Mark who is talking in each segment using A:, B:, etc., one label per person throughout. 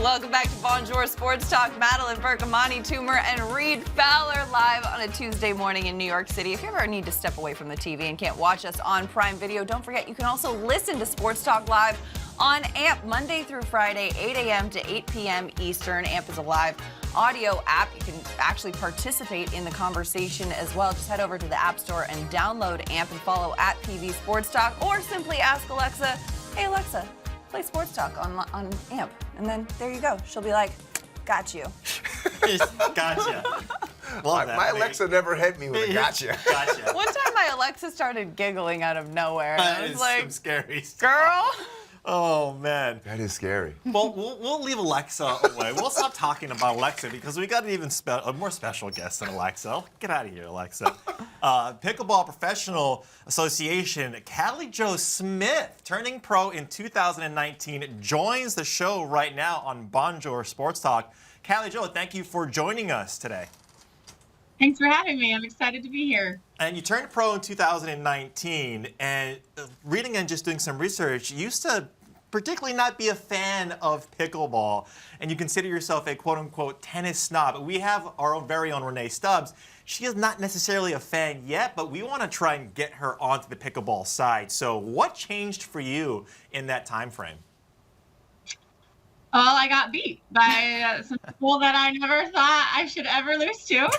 A: Welcome back to Bonjour Sports Talk. Madeline Bergamani, Toomer, and Reed Fowler live on a Tuesday morning in New York City. If you ever need to step away from the TV and can't watch us on Prime Video, don't forget you can also listen to Sports Talk Live on AMP Monday through Friday, 8 a.m. to 8 p.m. Eastern. AMP is a live audio app. You can actually participate in the conversation as well. Just head over to the App Store and download AMP and follow at PV Sports Talk, or simply ask Alexa, hey Alexa, play Sports Talk on AMP. And then there you go. She'll be like, got you.
B: Gotcha.
C: My Alexa never hit me with a gotcha.
B: Gotcha.
A: One time my Alexa started giggling out of nowhere. And I was like,
B: some scary stuff.
A: girl.
B: Oh, man.
C: That is scary.
B: Well, we'll leave Alexa away. We'll stop talking about Alexa because we got an even a more special guest than Alexa. Get out of here, Alexa. Pickleball Professional Association, Callie Jo Smith, turning pro in 2019, joins the show right now on Bonjour Sports Talk. Callie Jo, thank you for joining us today.
D: Thanks for having me. I'm excited to be here.
B: And you turned pro in 2019, and reading and just doing some research, you used to particularly not be a fan of pickleball, and you consider yourself a quote-unquote tennis snob. We have our own very own Renee Stubbs. She is not necessarily a fan yet, but we want to try and get her onto the pickleball side. So what changed for you in that time frame?
D: Well, I got beat by some people that I never thought I should ever lose to.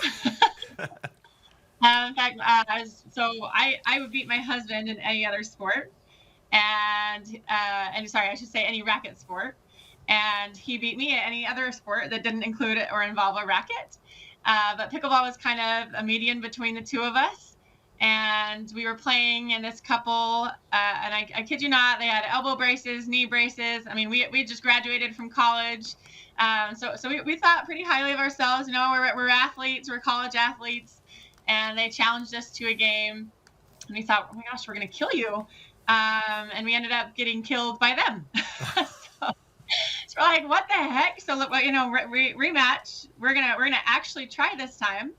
D: In fact, I would beat my husband in any other sport, and sorry, I should say any racket sport, and he beat me at any other sport that didn't include it or involve a racket. But pickleball was kind of a median between the two of us. And we were playing in this couple, and I kid you not, they had elbow braces, knee braces. I mean, we just graduated from college. So we thought pretty highly of ourselves. You know, we're athletes, we're college athletes. And they challenged us to a game. And we thought, oh my gosh, we're going to kill you. And we ended up getting killed by them. So we're like, what the heck? So look, you know, rematch. We're gonna actually try this time.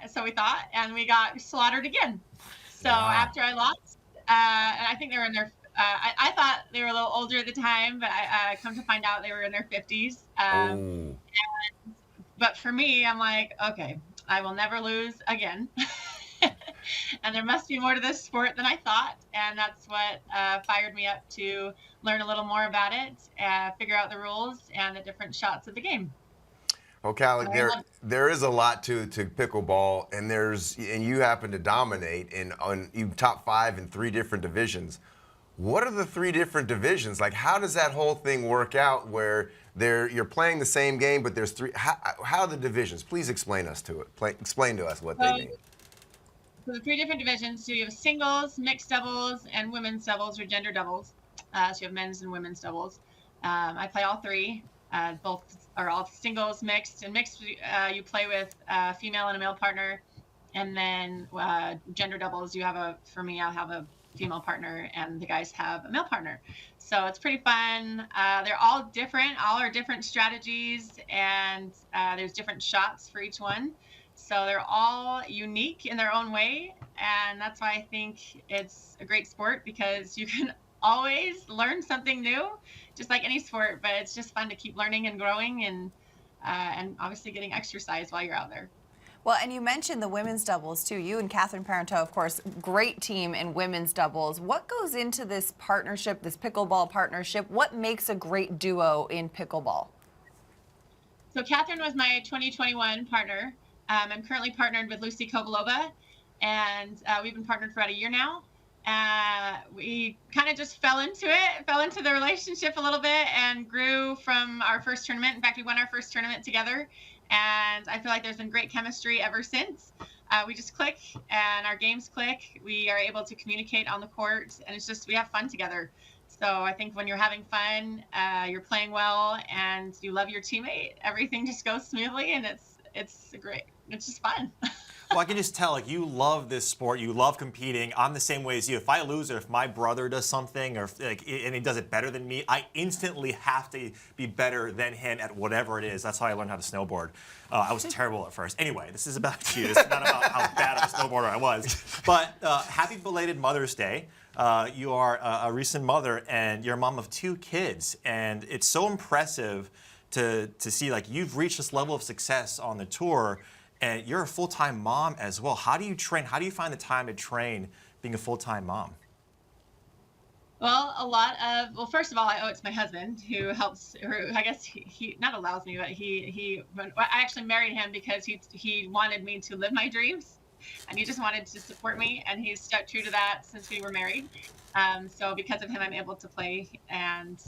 D: So we thought, and we got slaughtered again. So after I lost, and I think they were in their, I thought they were a little older at the time, but I come to find out they were in their 50s. But for me, I'm like, okay, I will never lose again. And there must be more to this sport than I thought. And that's what fired me up to learn a little more about it, figure out the rules and the different shots of the game.
C: Well, Callie, there is a lot to pickleball, and you happen to dominate you top 5 in 3 different divisions. What are the 3 different divisions? Like, how does that whole thing work out where you're playing the same game, but there's 3? How are the divisions? Please explain to us what they mean.
D: So the 3 different divisions, so you have singles, mixed doubles, and women's doubles or gender doubles. So you have men's and women's doubles. I play all 3. Both are all singles, mixed. And mixed, you play with a female and a male partner. And then gender doubles, for me, I'll have a female partner, and the guys have a male partner. So it's pretty fun. They're all different. All are different strategies, and there's different shots for each one. So they're all unique in their own way, and that's why I think it's a great sport, because you can always learn something new, just like any sport, but it's just fun to keep learning and growing, and obviously getting exercise while you're out there.
A: Well, and you mentioned the women's doubles too. You and Catherine Parenteau, of course, great team in women's doubles. What goes into this partnership, this pickleball partnership? What makes a great duo in pickleball?
D: So Catherine was my 2021 partner. I'm currently partnered with Lucy Kovalova, and we've been partnered for about a year now. We kind of just fell into the relationship a little bit, and grew from our first tournament. In fact, we won our first tournament together, and I feel like there's been great chemistry ever since. We just click, and our games click. We are able to communicate on the court, and it's just, we have fun together. So I think when you're having fun, you're playing well, and you love your teammate, everything just goes smoothly, and it's great. It's just fun.
B: Well, I can just tell, like, you love this sport. You love competing. I'm the same way as you. If I lose, or if my brother does something, or and he does it better than me, I instantly have to be better than him at whatever it is. That's how I learned how to snowboard. I was terrible at first. Anyway, this is about you. This is not about how bad of a snowboarder I was. But happy belated Mother's Day. You are a recent mother, and you're a mom of 2 kids, and it's so impressive to see like you've reached this level of success on the tour, and you're a full-time mom as well. How do you train? How do you find the time to train being a full-time mom?
D: Well, well, first of all, I owe it to my husband who helps, who I guess he not allows me, but I actually married him because he wanted me to live my dreams, and he just wanted to support me, and he's stuck true to that since we were married. So because of him, I'm able to play, and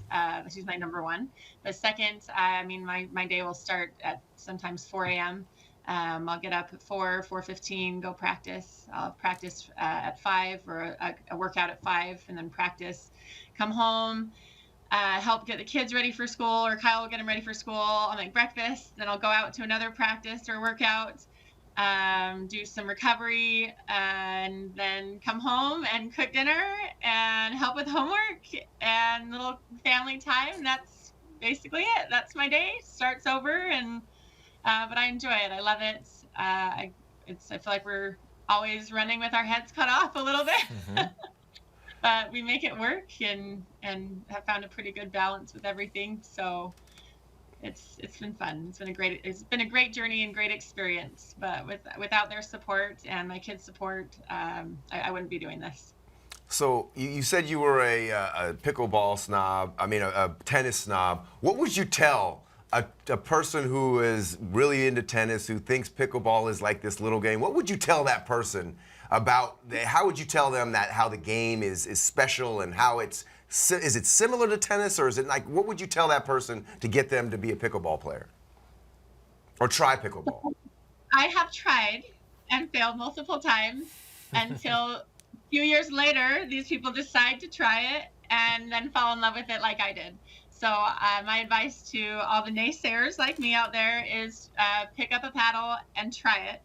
D: he's my number one. But second, I mean, my day will start at sometimes 4 a.m. I'll get up at 4:15, go practice. I'll practice at 5 or a workout at 5 and then practice. Come home, help get the kids ready for school, or Kyle will get them ready for school. I'll make breakfast. Then I'll go out to another practice or workout, do some recovery, and then come home and cook dinner and help with homework and little family time. That's basically it. That's my day. Starts over and but I enjoy it. I love it. I feel like we're always running with our heads cut off a little bit, but we make it work and have found a pretty good balance with everything. So it's been fun. It's been a great journey and great experience. But without their support and my kids' support, I wouldn't be doing this.
C: So you said you were a pickleball snob. I mean, a tennis snob. What would you tell a person who is really into tennis, who thinks pickleball is like this little game? What would you tell that person about, how would you tell them that how the game is special and how is it similar to tennis, or is it like, what would you tell that person to get them to be a pickleball player or try pickleball?
D: I have tried and failed multiple times until a few years later, these people decide to try it and then fall in love with it like I did. So my advice to all the naysayers like me out there is pick up a paddle and try it.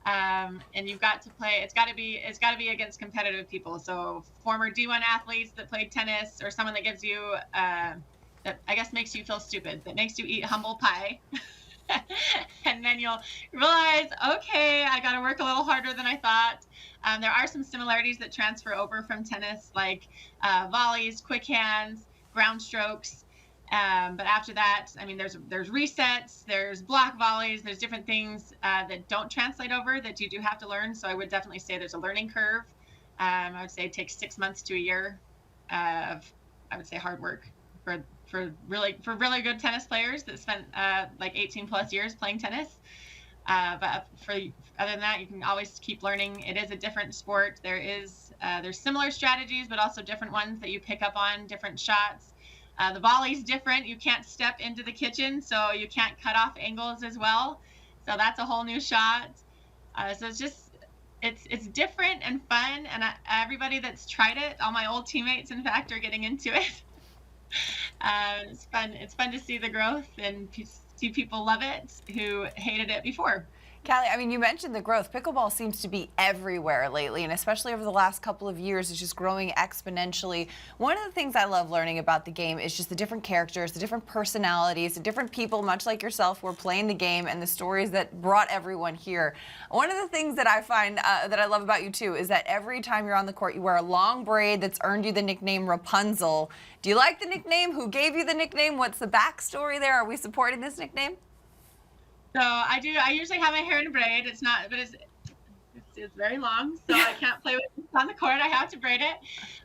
D: And you've got to play. It's got to be against competitive people. So former D1 athletes that played tennis, or someone that gives you that I guess makes you feel stupid, that makes you eat humble pie. And then you'll realize, okay, I got to work a little harder than I thought. There are some similarities that transfer over from tennis, like volleys, quick hands, ground strokes. But after that, I mean, there's resets, there's block volleys, there's different things that don't translate over that you do have to learn. So I would definitely say there's a learning curve. I would say it takes 6 months to a year of, I would say, hard work for really good tennis players that spent like 18 plus years playing tennis. But other than that, you can always keep learning. It is a different sport. There's similar strategies, but also different ones that you pick up on, different shots. The volley's different. You can't step into the kitchen, so you can't cut off angles as well. So that's a whole new shot. So it's different and fun. And everybody that's tried it, all my old teammates, in fact, are getting into it. It's fun. It's fun to see the growth and see people love it who hated it before.
A: Callie, I mean, you mentioned the growth. Pickleball seems to be everywhere lately, and especially over the last couple of years, it's just growing exponentially. One of the things I love learning about the game is just the different characters, the different personalities, the different people, much like yourself, who are playing the game, and the stories that brought everyone here. One of the things that I find that I love about you, too, is that every time you're on the court, you wear a long braid that's earned you the nickname Rapunzel. Do you like the nickname? Who gave you the nickname? What's the backstory there? Are we supporting this nickname?
D: So I do. I usually have my hair in a braid. It's not, but it's very long, so I can't play with it on the court. I have to braid it.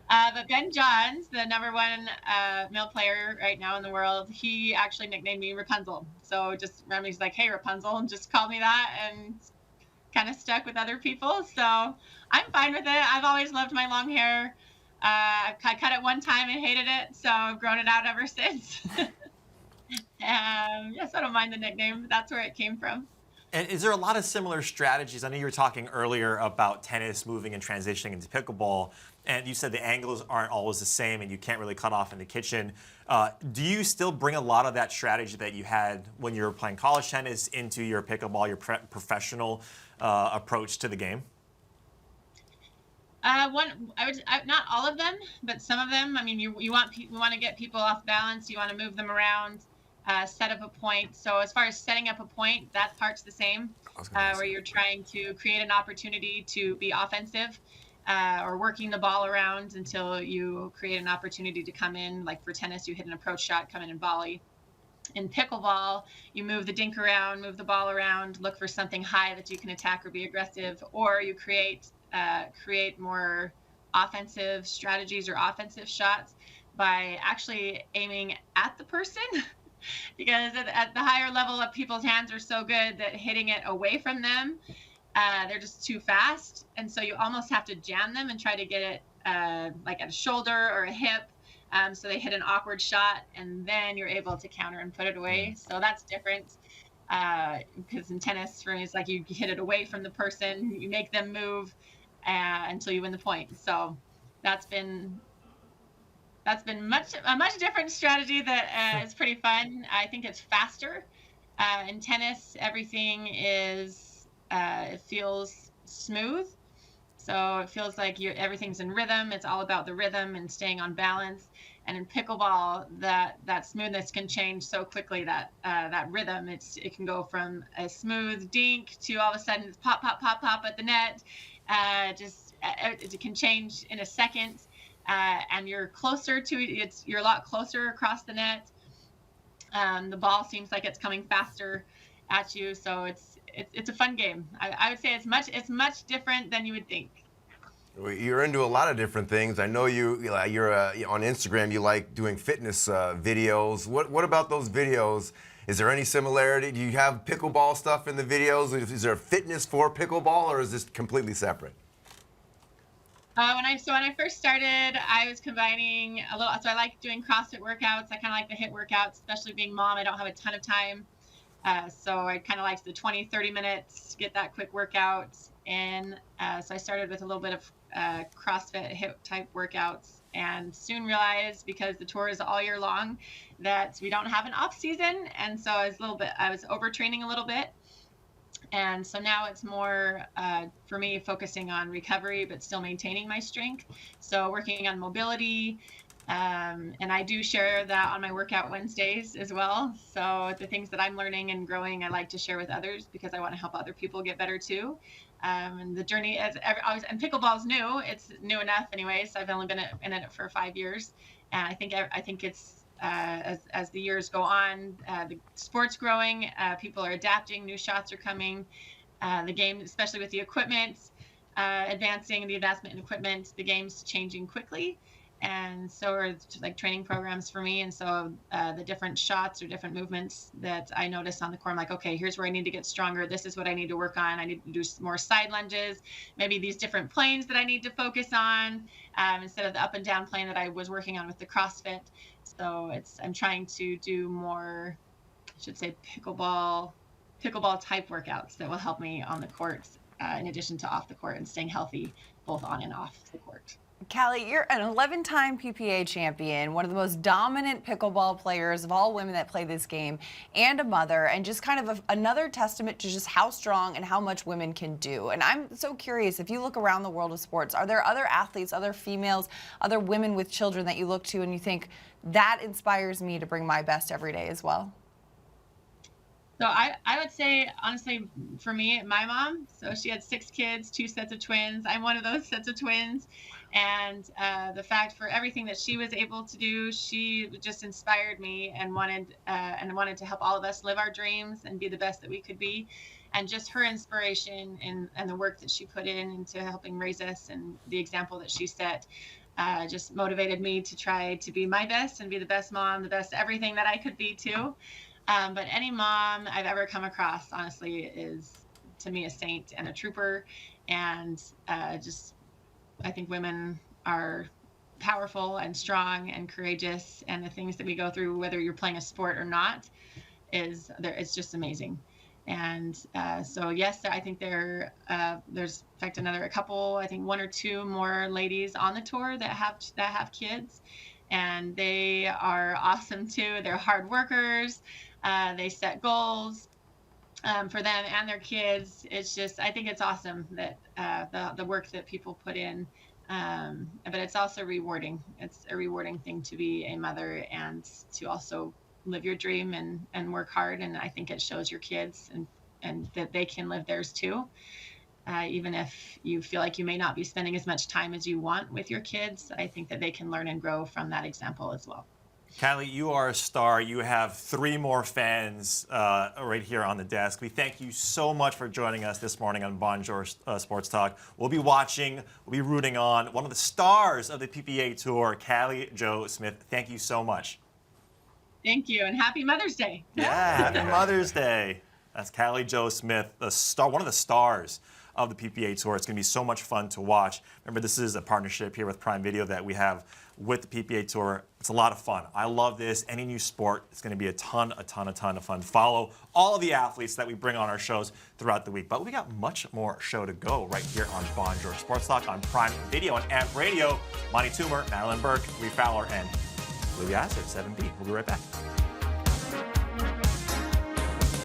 D: But Ben Johns, the #1 male player right now in the world, he actually nicknamed me Rapunzel. So just remember, he's like, "Hey, Rapunzel," and just called me that, and kind of stuck with other people. So I'm fine with it. I've always loved my long hair. I cut it one time and hated it, so I've grown it out ever since. Yes, I don't mind the nickname. That's where it came from.
B: And is there a lot of similar strategies? I know you were talking earlier about tennis moving and transitioning into pickleball, and you said the angles aren't always the same and you can't really cut off in the kitchen. Do you still bring a lot of that strategy that you had when you were playing college tennis into your pickleball, your professional approach to the game?
D: Not all of them, but some of them. I mean, you want to get people off balance. You want to move them around, set up a point. So as far as setting up a point, that part's the same, where you're trying to create an opportunity to be offensive. or working the ball around until you create an opportunity to come in. Like for tennis, you hit an approach shot, come in and volley. In pickleball, you move the dink around, move the ball around, look for something high that you can attack or be aggressive, or you create more offensive strategies or offensive shots by actually aiming at the person. Because at the higher level of people's hands are so good that hitting it away from them, they're just too fast. And so you almost have to jam them and try to get it like at a shoulder or a hip. So they hit an awkward shot, and then you're able to counter and put it away. So that's different. Because in tennis, for me, it's like you hit it away from the person, you make them move until you win the point. So that's been a much different strategy that is pretty fun. I think it's faster. In tennis, everything is it feels smooth. So it feels like everything's in rhythm. It's all about the rhythm and staying on balance. And in pickleball, that smoothness can change so quickly, that rhythm. It can go from a smooth dink to all of a sudden it's pop, pop, pop, pop at the net. It can change in a second. And you're closer to it. You're a lot closer across the net. The ball seems like it's coming faster at you. So it's a fun game. I would say it's much different than you would think.
C: You're into a lot of different things. I know you're on Instagram. You like doing fitness videos. What about those videos? Is there any similarity? Do you have pickleball stuff in the videos? Is there fitness for pickleball, or is this completely separate?
D: When I first started, I was combining a little. So I like doing CrossFit workouts. I kind of like the HIIT workouts, especially being mom. I don't have a ton of time. So I kind of like the 20, 30 minutes, get that quick workout in. So I started with a little bit of CrossFit HIIT type workouts, and soon realized, because the tour is all year long, that we don't have an off season. And so I was overtraining a little bit. And so now it's more, for me, focusing on recovery, but still maintaining my strength. So working on mobility. And I do share that on my workout Wednesdays as well. So the things that I'm learning and growing, I like to share with others, because I want to help other people get better too. And the journey, and pickleball is new. It's new enough anyways. So I've only been in it for 5 years. And I think it's, as the years go on, the sport's growing, people are adapting, new shots are coming, the game, especially with the equipment, the advancement in equipment, the game's changing quickly, and so are like training programs for me. And so the different shots or different movements that I notice on the court, I'm like, okay, here's where I need to get stronger. This is what I need to work on. I need to do more side lunges, maybe these different planes that I need to focus on, instead of the up and down plane that I was working on with the CrossFit. So I'm trying to do more, I should say, pickleball type workouts that will help me on the court, in addition to off the court, and staying healthy both on and off the court.
A: Callie, you're an 11-time PPA champion, one of the most dominant pickleball players of all women that play this game, and a mother, and just kind of another testament to just how strong and how much women can do. And I'm so curious, if you look around the world of sports, are there other athletes, other females, other women with children that you look to and you think, that inspires me to bring my best every day as well?
D: So I would say, honestly, for me, my mom, so she had 6 kids, 2 sets of twins. I'm one of those sets of twins. And the fact, for everything that she was able to do, she just inspired me and wanted to help all of us live our dreams and be the best that we could be. And just her inspiration and the work that she put into helping raise us, and the example that she set, just motivated me to try to be my best and be the best mom, the best everything that I could be too. But any mom I've ever come across, honestly, is to me a saint and a trooper. And I think women are powerful and strong and courageous, and the things that we go through, whether you're playing a sport or not, it's just amazing. And so yes, I think there's in fact a couple, I think 1 or 2 more ladies on the tour that have kids, and they are awesome too. They're hard workers. They set goals for them and their kids. It's just, I think it's awesome that the work that people put in, but it's also rewarding. It's a rewarding thing to be a mother and to also live your dream and work hard. And I think it shows your kids and that they can live theirs too. even if you feel like you may not be spending as much time as you want with your kids, I think that they can learn and grow from that example as well.
B: Callie, you are a star. You have 3 more fans right here on the desk. We thank you so much for joining us this morning on Bonjour Sports Talk. We'll be watching, we'll be rooting on one of the stars of the PPA Tour, Callie Jo Smith. Thank you so much.
D: Thank you, and happy Mother's Day.
B: Yeah, happy Mother's Day. That's Callie Jo Smith, the star, one of the stars of the PPA Tour. It's going to be so much fun to watch. Remember, this is a partnership here with Prime Video that we have with the PPA Tour. It's a lot of fun. I love this. Any new sport, it's going to be a ton of fun. Follow all of the athletes that we bring on our shows throughout the week. But we got much more show to go right here on Bonjour Sports Talk on Prime Video and AMP Radio. Monty Toomer, Madeline Burke, Reed Fowler, and Louis Asser, 7B. We'll be right back.